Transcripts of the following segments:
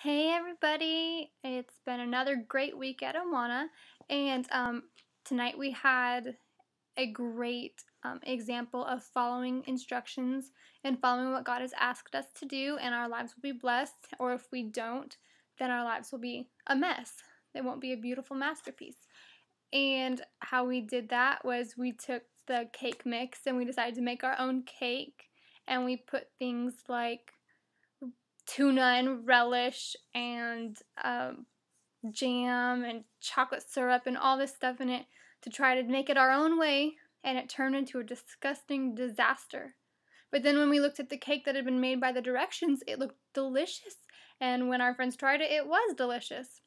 Hey everybody, it's been another great week at Awana, and tonight we had a great example of following instructions and following what God has asked us to do, and our lives will be blessed, or if we don't, then our lives will be a mess. It won't be a beautiful masterpiece. And how we did that was we took the cake mix and we decided to make our own cake, and we put things like tuna and relish and jam and chocolate syrup and all this stuff in it to try to make it our own way, and it turned into a disgusting disaster. But then when we looked at the cake that had been made by the directions, it looked delicious, and when our friends tried it, it was delicious.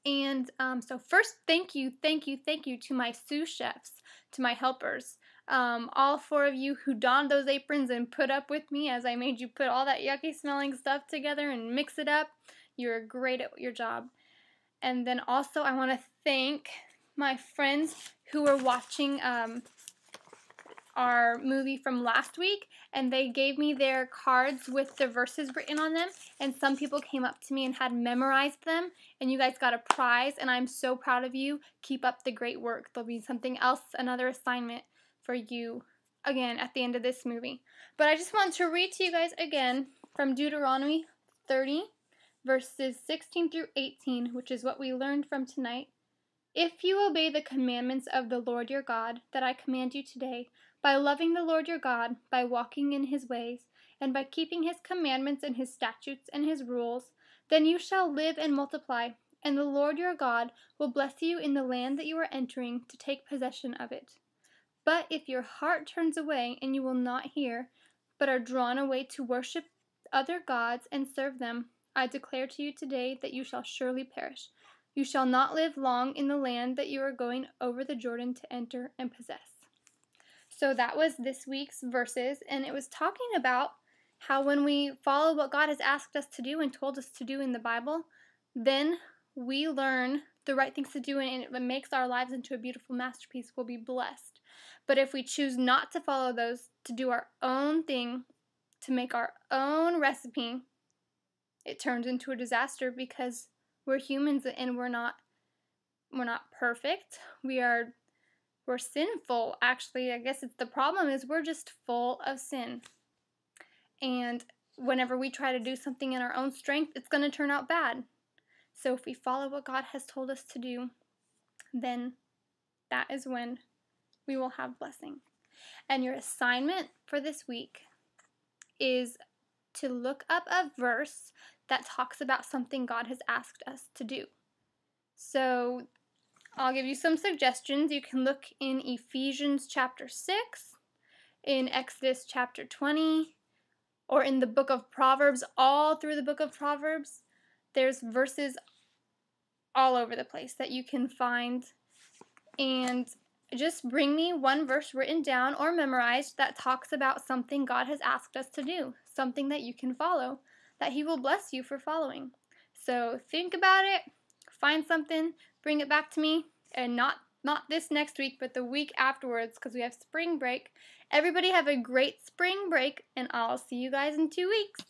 And so first, thank you to my sous chefs, to my helpers, all four of you who donned those aprons and put up with me as I made you put all that yucky smelling stuff together and mix it up. You're great at your job. And then also I want to thank my friends who were watching our movie from last week, and they gave me their cards with the verses written on them, and some people came up to me and had memorized them, and you guys got a prize, and I'm so proud of you. Keep up the great work. There'll be something else, another assignment for you again at the end of this movie. But I just want to read to you guys again from Deuteronomy 30 verses 16 through 18, which is what we learned from tonight. If you obey the commandments of the Lord your God that I command you today, by loving the Lord your God, by walking in his ways, and by keeping his commandments and his statutes and his rules, then you shall live and multiply, and the Lord your God will bless you in the land that you are entering to take possession of it. But if your heart turns away and you will not hear, but are drawn away to worship other gods and serve them, I declare to you today that you shall surely perish. You shall not live long in the land that you are going over the Jordan to enter and possess. So that was this week's verses, and it was talking about how when we follow what God has asked us to do and told us to do in the Bible, then we learn the right things to do, and it makes our lives into a beautiful masterpiece. We'll be blessed. But if we choose not to follow those, to do our own thing, to make our own recipe, it turns into a disaster because we're humans and we're not perfect. We're sinful, actually. I guess the problem is we're just full of sin. And whenever we try to do something in our own strength, it's going to turn out bad. So if we follow what God has told us to do, then that is when we will have blessing. And your assignment for this week is to look up a verse that talks about something God has asked us to do. So I'll give you some suggestions. You can look in Ephesians chapter 6, in Exodus chapter 20, or in the book of Proverbs. All through the book of Proverbs, there's verses all over the place that you can find. And just bring me one verse written down or memorized that talks about something God has asked us to do, something that you can follow, that he will bless you for following. So think about it, find something, bring it back to me, and not this next week, but the week afterwards, because we have spring break. Everybody have a great spring break, and I'll see you guys in 2 weeks.